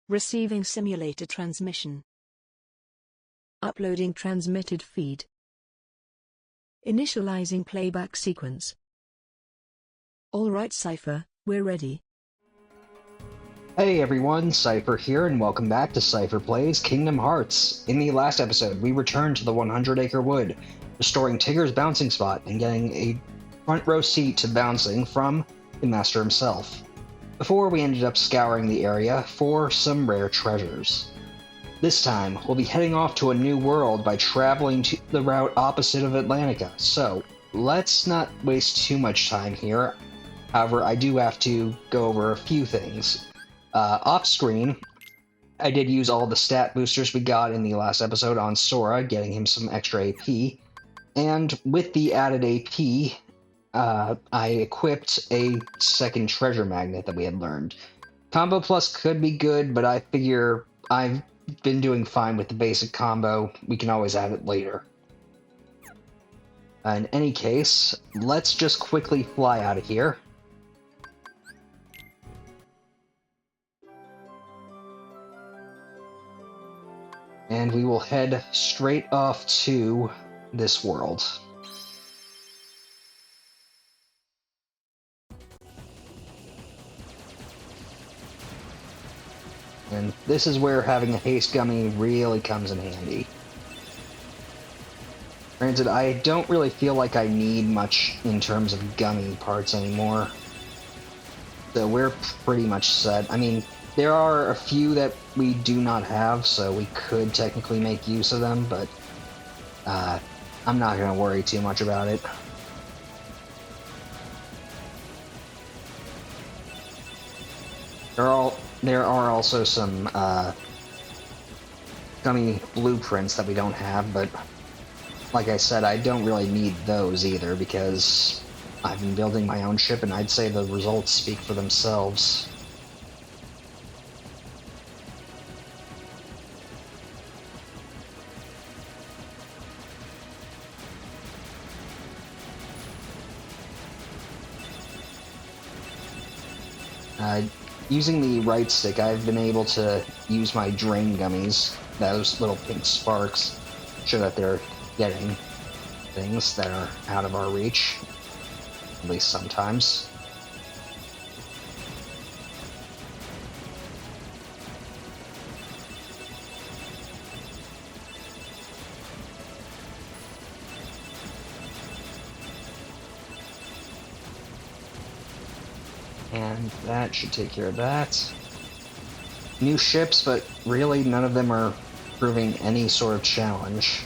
Receiving simulator transmission. Uploading transmitted feed. Initializing playback sequence. Alright Seipher, we're ready. Hey everyone, Seipher here, and welcome back to Seipher Plays Kingdom Hearts. In the last episode, we returned to the 100 Acre Wood, restoring Tigger's bouncing spot and getting a front row seat to bouncing from the Master himself, before we ended up scouring the area for some rare treasures. This time, we'll be heading off to a new world by traveling to the route opposite of Atlantica, so let's not waste too much time here. However, I do have to go over a few things. Off-screen, I did use all the stat boosters we got in the last episode on Sora, getting him some extra AP, and with the added AP, I equipped a second treasure magnet that we had learned. Combo Plus could be good, but I figure I've been doing fine with the basic combo. We can always add it later. In any case, let's just quickly fly out of here. And we will head straight off to this world. And this is where having a haste gummy really comes in handy. Granted, I don't really feel like I need much in terms of gummy parts anymore. So we're pretty much set. I mean, there are a few that we do not have, so we could technically make use of them, but I'm not going to worry too much about it. There are also some gummy blueprints that we don't have, but like I said, I don't really need those either, because I've been building my own ship, and I'd say the results speak for themselves. Using the right stick, I've been able to use my drain gummies, those little pink sparks, show that they're getting things that are out of our reach, at least sometimes. And that should take care of that. New ships, but really none of them are proving any sort of challenge.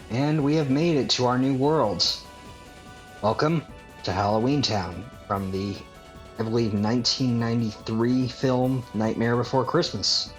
And we have made it to our new world. Welcome to Halloween Town from the, I believe, 1993 film Nightmare Before Christmas.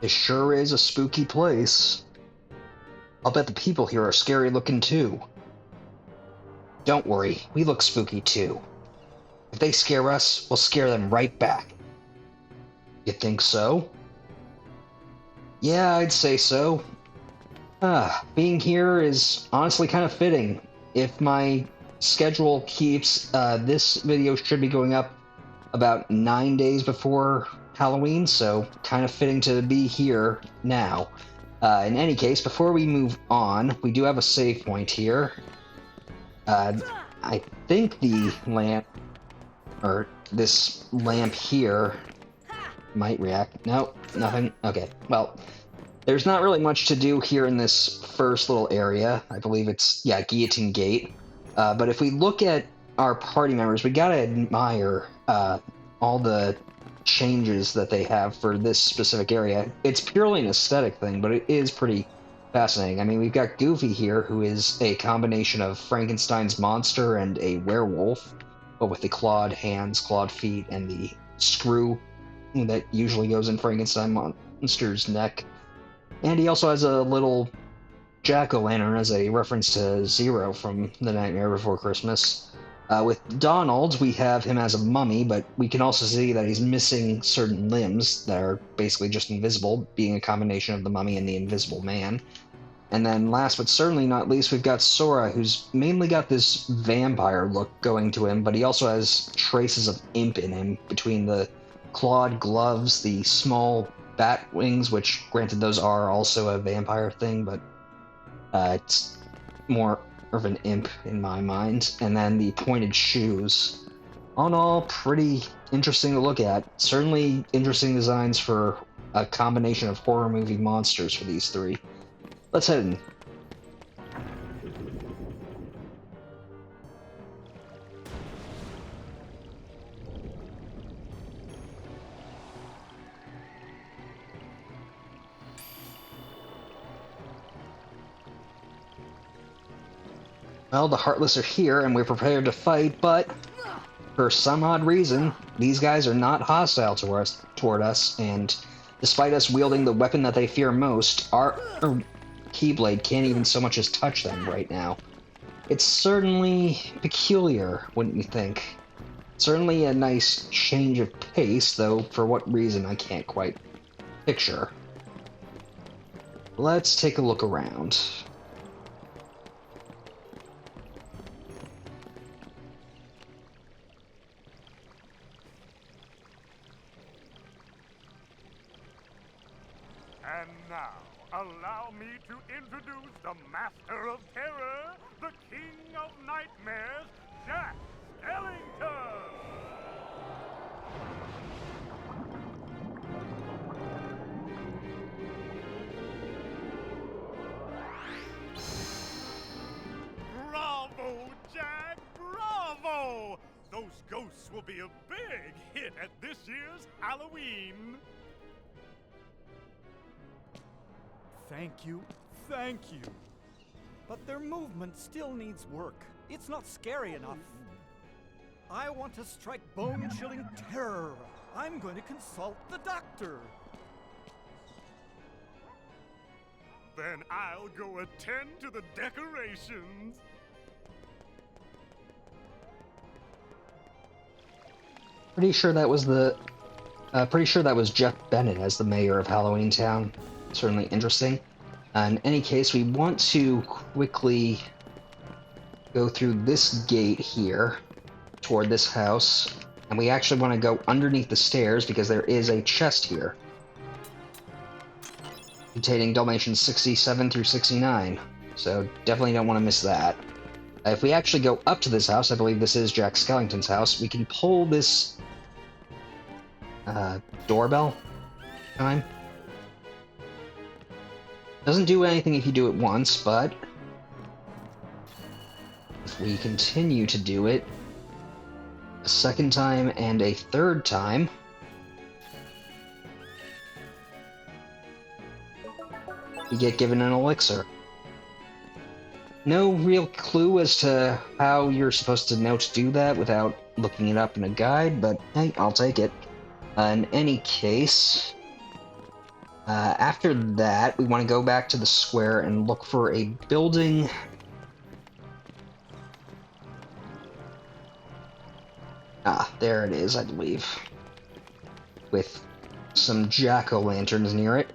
It sure is a spooky place. I'll bet the people here are scary looking too. Don't worry, we look spooky too. If they scare us, we'll scare them right back. You think so? Yeah, I'd say so. Being here is honestly kind of fitting. If my schedule keeps, this video should be going up about 9 days before Halloween, so kind of fitting to be here now. In any case, before we move on, we do have a save point here. I think the lamp, or this lamp here, might react. Nope, nothing. Okay, well, there's not really much to do here in this first little area. I believe it's, yeah, Guillotine Gate. But if we look at our party members, we gotta admire all the changes that they have for this specific area. It's purely an aesthetic thing, but it is pretty fascinating. I mean, we've got Goofy here, who is a combination of Frankenstein's monster and a werewolf, but with the clawed hands, clawed feet, and the screw that usually goes in Frankenstein monster's neck. And he also has a little jack-o'-lantern as a reference to Zero from The Nightmare Before Christmas. With Donald, we have him as a mummy, but we can also see that he's missing certain limbs that are basically just invisible, being a combination of the mummy and the Invisible Man. And then last but certainly not least, we've got Sora, who's mainly got this vampire look going to him, but he also has traces of imp in him between the clawed gloves, the small bat wings, which granted those are also a vampire thing, but it's more of an imp in my mind, and then the pointed shoes. All in all, pretty interesting to look at. Certainly interesting designs for a combination of horror movie monsters for these three. Let's head in. Well, the Heartless are here, and we're prepared to fight, but for some odd reason, these guys are not hostile toward us, and despite us wielding the weapon that they fear most, our Keyblade can't even so much as touch them right now. It's certainly peculiar, wouldn't you think? Certainly a nice change of pace, though for what reason I can't quite picture. Let's take a look around. And now, allow me to introduce the Master of Terror, the King of Nightmares, Jack Skellington! Bravo, Jack! Bravo! Those ghosts will be a big hit at this year's Halloween! Thank you, thank you. But their movement still needs work. It's not scary enough. I want to strike bone-chilling terror. I'm going to consult the doctor. Then I'll go attend to the decorations. Pretty sure that was Jeff Bennett as the mayor of Halloween Town. Certainly interesting. In any case, we want to quickly go through this gate here toward this house, and we actually want to go underneath the stairs because there is a chest here containing Dalmatians 67 through 69, so definitely don't want to miss that. If we actually go up to this house, I believe this is Jack Skellington's house, we can pull this doorbell time. Doesn't do anything if you do it once, but if we continue to do it a second time and a third time, we get given an elixir. No real clue as to how you're supposed to know to do that without looking it up in a guide, but hey, I'll take it. In any case, after that, we want to go back to the square and look for a building. Ah, there it is, I believe. With some jack-o'-lanterns near it.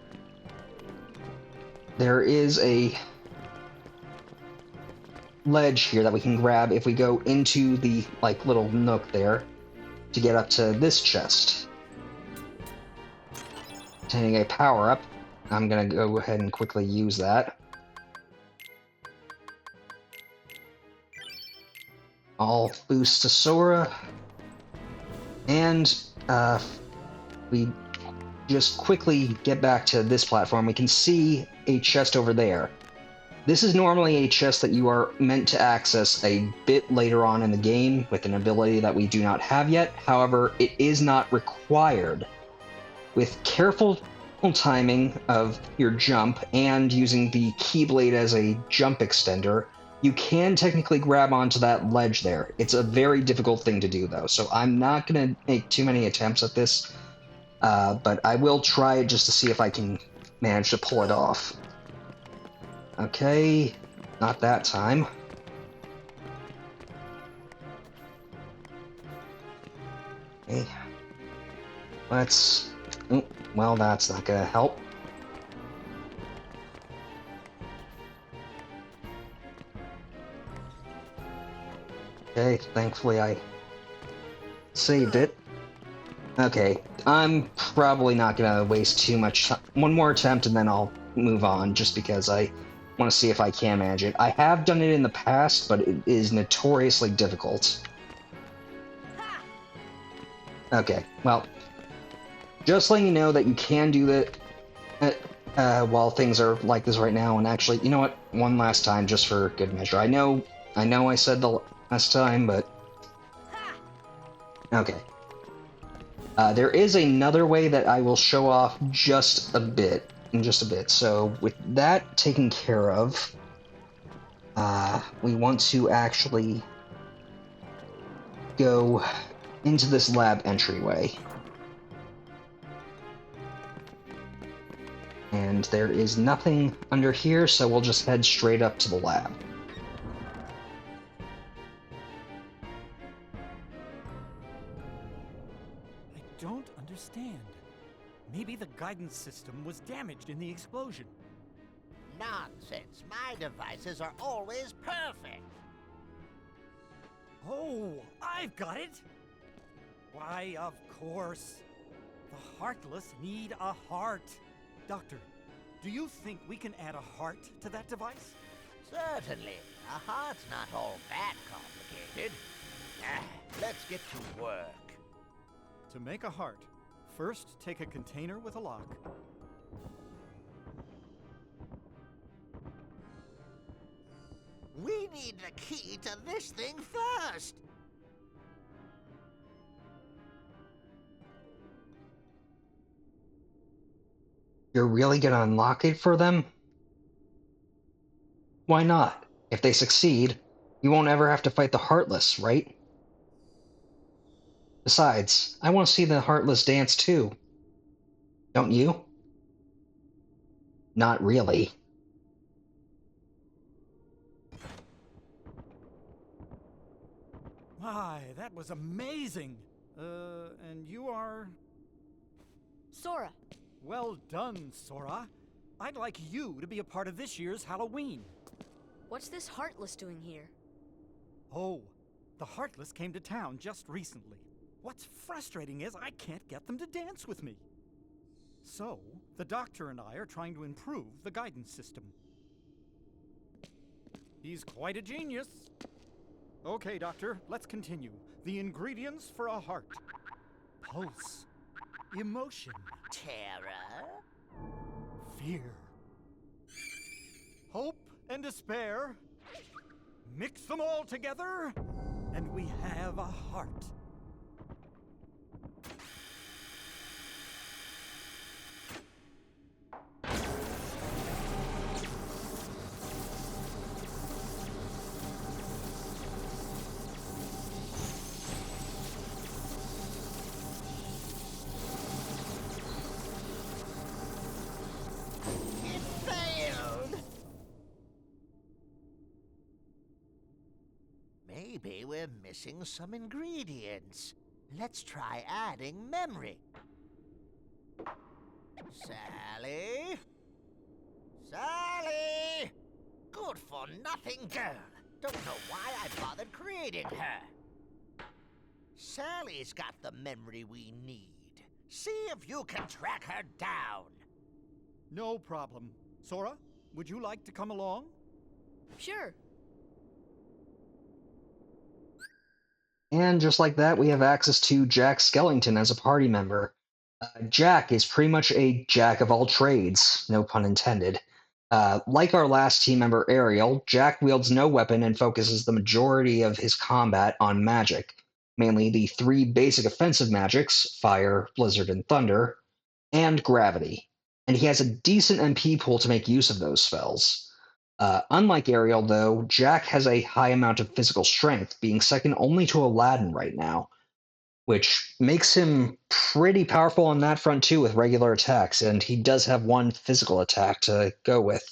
There is a ledge here that we can grab if we go into the, little nook there to get up to this chest. Containing a power-up. I'm gonna go ahead and quickly use that. All boost to Sora. And, we just quickly get back to this platform. We can see a chest over there. This is normally a chest that you are meant to access a bit later on in the game with an ability that we do not have yet. However, it is not required. With careful timing of your jump and using the Keyblade as a jump extender, you can technically grab onto that ledge there. It's a very difficult thing to do, though, so I'm not going to make too many attempts at this, but I will try it just to see if I can manage to pull it off. Okay, not that time. Okay, let's... Oh, well, that's not gonna help. Okay, thankfully I saved it. Okay, I'm probably not gonna waste too much time. One more attempt and then I'll move on, just because I want to see if I can manage it. I have done it in the past, but it is notoriously difficult. Okay, well, just letting you know that you can do that while things are like this right now. And actually, you know what? One last time, just for good measure. I know I said the last time, but okay. There is another way that I will show off in just a bit. So with that taken care of, we want to actually go into this lab entryway. And there is nothing under here, so we'll just head straight up to the lab. I don't understand. Maybe the guidance system was damaged in the explosion. Nonsense. My devices are always perfect. Oh, I've got it! Why, of course. The Heartless need a heart. Doctor, do you think we can add a heart to that device? Certainly. A heart's not all that complicated. Let's get to work. To make a heart, first take a container with a lock. We need the key to this thing first. You're really gonna unlock it for them? Why not? If they succeed, you won't ever have to fight the Heartless, right? Besides, I want to see the Heartless dance too. Don't you? Not really. My, that was amazing! And you are... Sora. Well done, Sora. I'd like you to be a part of this year's Halloween. What's this Heartless doing here? Oh, the Heartless came to town just recently. What's frustrating is I can't get them to dance with me. So, the doctor and I are trying to improve the guidance system. He's quite a genius. Okay, Doctor, let's continue. The ingredients for a heart. Pulse. Emotion. Terror? Fear. Hope and despair. Mix them all together, and we have a heart. It failed! Maybe we're missing some ingredients. Let's try adding memory. Sally? Sally! Good-for-nothing girl. Don't know why I bothered creating her. Sally's got the memory we need. See if you can track her down. No problem. Sora, would you like to come along? Sure. And just like that, we have access to Jack Skellington as a party member. Jack is pretty much a jack of all trades, no pun intended. Like our last team member Ariel, Jack wields no weapon and focuses the majority of his combat on magic, mainly the 3 basic offensive magics, fire, blizzard, and thunder, and gravity. And he has a decent MP pool to make use of those spells. Unlike Ariel, though, Jack has a high amount of physical strength, being second only to Aladdin right now, which makes him pretty powerful on that front too with regular attacks, and he does have 1 physical attack to go with.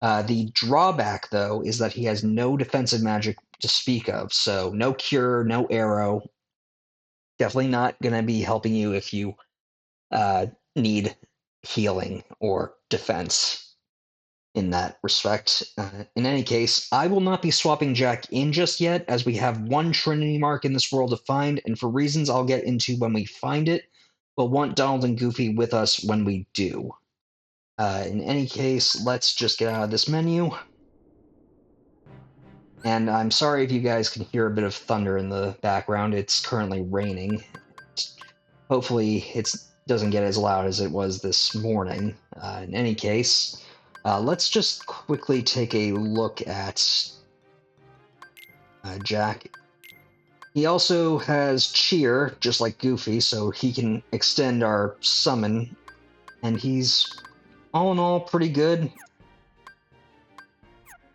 The drawback, though, is that he has no defensive magic to speak of, so no cure, no arrow. Definitely not going to be helping you if you need healing or defense in that respect. In any case, I will not be swapping Jack in just yet, as we have 1 Trinity mark in this world to find, and for reasons I'll get into when we find it, we'll want Donald and Goofy with us when we do. In any case, let's just get out of this menu. And I'm sorry if you guys can hear a bit of thunder in the background. It's currently raining. Hopefully it doesn't get as loud as it was this morning. In any case, let's just quickly take a look at Jack. He also has Cheer, just like Goofy, so he can extend our summon, and he's all in all pretty good.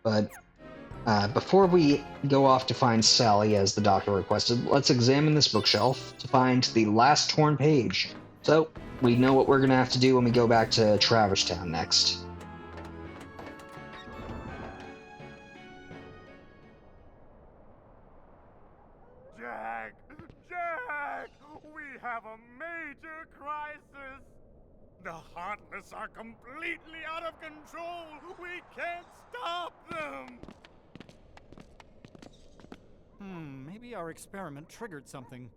But before we go off to find Sally, as the doctor requested, let's examine this bookshelf to find the last torn page. So, we know what we're going to have to do when we go back to Traverse Town next. Jack! Jack! We have a major crisis! The Heartless are completely out of control! We can't stop them! Maybe our experiment triggered something.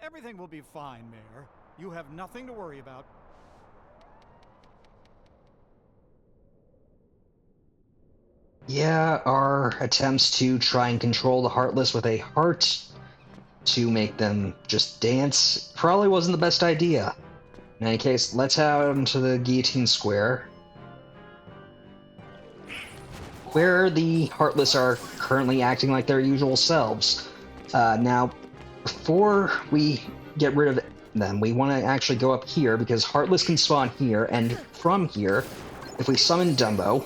Everything will be fine, Mayor. You have nothing to worry about. Yeah, our attempts to try and control the Heartless with a heart to make them just dance probably wasn't the best idea. In any case, let's head out into the Guillotine Square, where the Heartless are currently acting like their usual selves. Now, before we get rid of them, we want to actually go up here, because Heartless can spawn here, and from here, if we summon Dumbo,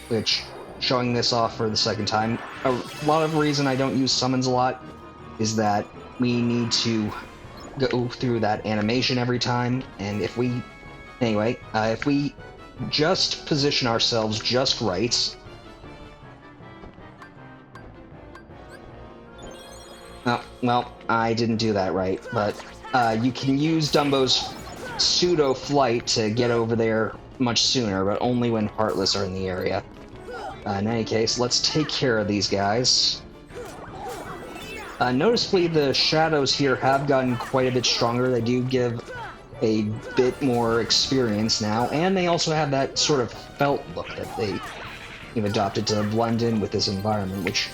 which, showing this off for the second time, a lot of the reason I don't use summons a lot is that we need to go through that animation every time, and if we just position ourselves just right. Well, I didn't do that right, but you can use Dumbo's pseudo-flight to get over there much sooner, but only when Heartless are in the area. In any case, let's take care of these guys. Noticeably, the shadows here have gotten quite a bit stronger. They do give a bit more experience now, and they also have that sort of felt look that they've adopted to blend in with this environment, which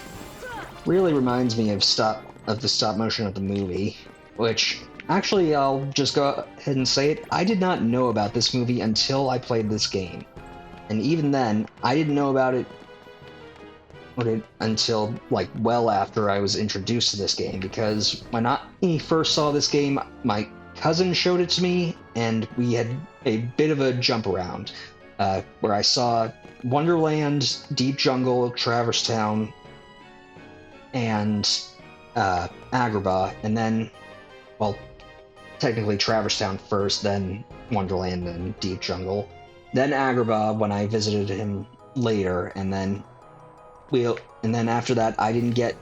really reminds me of the stop motion of the movie, which, actually, I'll just go ahead and say it, I did not know about this movie until I played this game. And even then, I didn't know about it until, like, well after I was introduced to this game, because when I first saw this game, my cousin showed it to me, and we had a bit of a jump around, where I saw Wonderland, Deep Jungle, Traverse Town, and Agrabah, and then, well, technically Traverse Town first, then Wonderland, and Deep Jungle, then Agrabah when I visited him later, and then after that I didn't get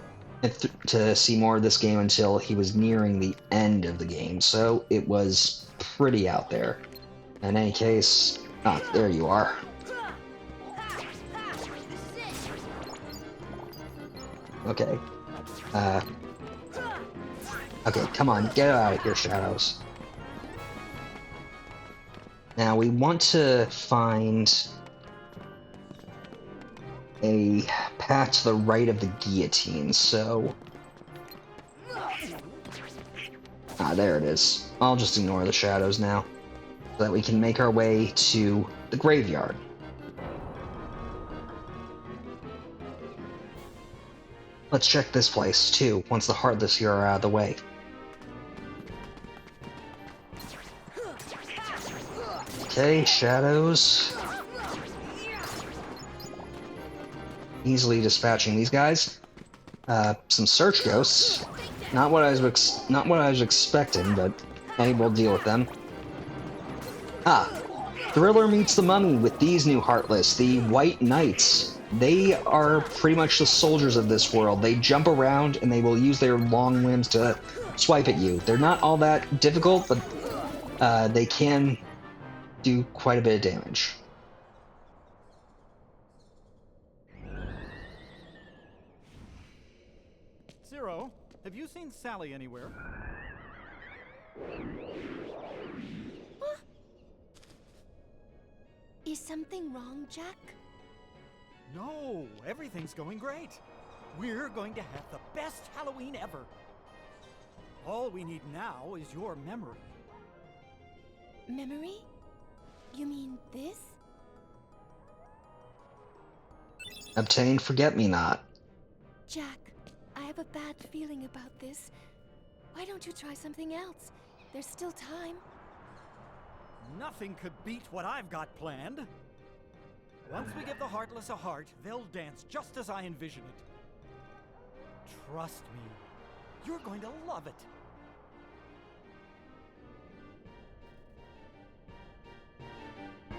to see more of this game until he was nearing the end of the game, so it was pretty out there. In any case, there you are. Okay. Okay, come on, get out of here, Shadows. Now, we want to find a path to the right of the guillotine, so... there it is. I'll just ignore the shadows now. so that we can make our way to the graveyard. Let's check this place, too, once the Heartless here are out of the way. Okay, shadows. Easily dispatching these guys. Some search ghosts. Not what I was expecting, but hey, we'll deal with them. Thriller meets the mummy with these new Heartless, the White Knights. They are pretty much the soldiers of this world. They jump around and they will use their long limbs to swipe at you. They're not all that difficult, but they can do quite a bit of damage. Zero, have you seen Sally anywhere? Is something wrong, Jack? No, everything's going great. We're going to have the best Halloween ever. All we need now is your memory. Memory? You mean this? Obtain Forget-Me-Not. Jack, I have a bad feeling about this. Why don't you try something else? There's still time. Nothing could beat what I've got planned. Once we give the Heartless a heart, they'll dance just as I envision it. Trust me, you're going to love it.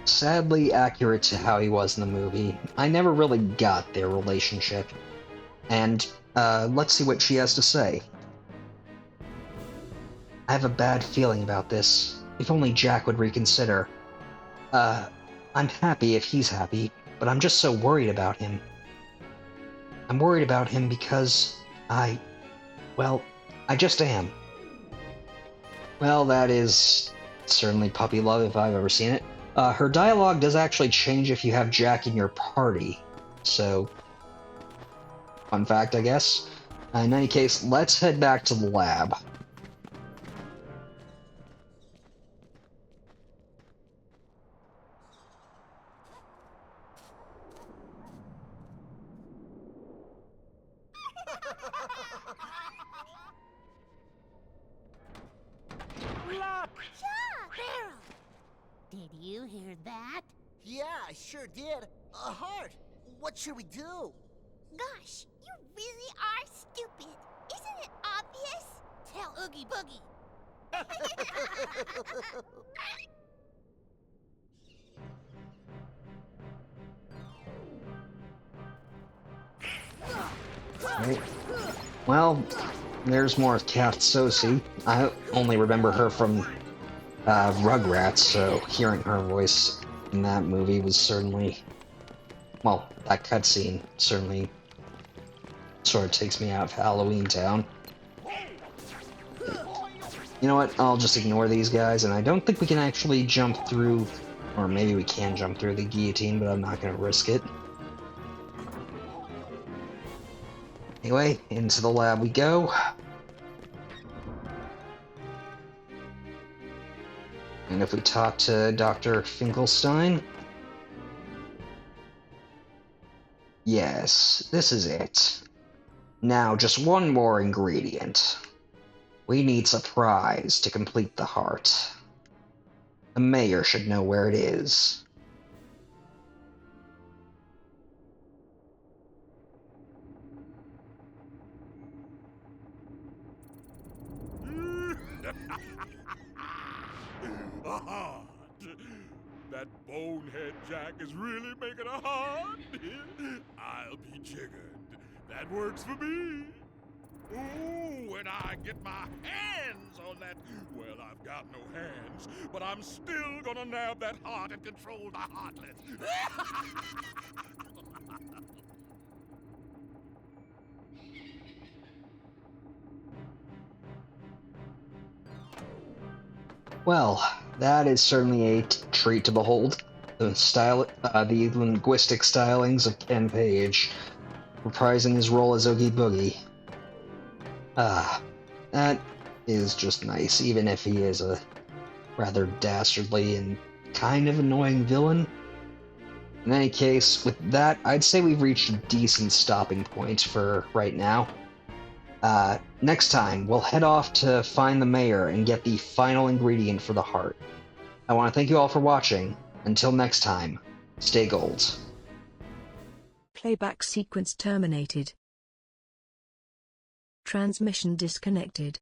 Sadly accurate to how he was in the movie. I never really got their relationship. And, let's see what she has to say. I have a bad feeling about this. If only Jack would reconsider. I'm happy if he's happy, but I'm just so worried about him. I'm worried about him because I just am. Well, that is certainly puppy love if I've ever seen it. Her dialogue does actually change if you have Jack in your party. So, fun fact, I guess. In any case, let's head back to the lab. Did you hear that? Yeah, I sure did. A heart. What should we do? Gosh, you really are stupid. Isn't it obvious? Tell Oogie Boogie. Right. Well, there's more of Cat Sosie. I only remember her from Rugrats, so hearing her voice in that movie was certainly, well, that cutscene certainly sort of takes me out of Halloween Town. You know what, I'll just ignore these guys, and I don't think we can actually jump through, or maybe we can jump through the guillotine, but I'm not going to risk it. Anyway, into the lab we go. And if we talk to Dr. Finkelstein... Yes, this is it. Now, just one more ingredient. We need surprise to complete the heart. The mayor should know where it is. A heart. That bonehead Jack is really making a heart. I'll be jiggered. That works for me. Ooh, when I get my hands on that... Well, I've got no hands, but I'm still gonna nab that heart and control the Heartless. Well, that is certainly a treat to behold. The linguistic stylings of Ken Page, reprising his role as Oogie Boogie. That is just nice, even if he is a rather dastardly and kind of annoying villain. In any case, with that, I'd say we've reached a decent stopping point for right now. Next time, we'll head off to find the mayor and get the final ingredient for the heart. I want to thank you all for watching. Until next time, stay gold. Playback sequence terminated. Transmission disconnected.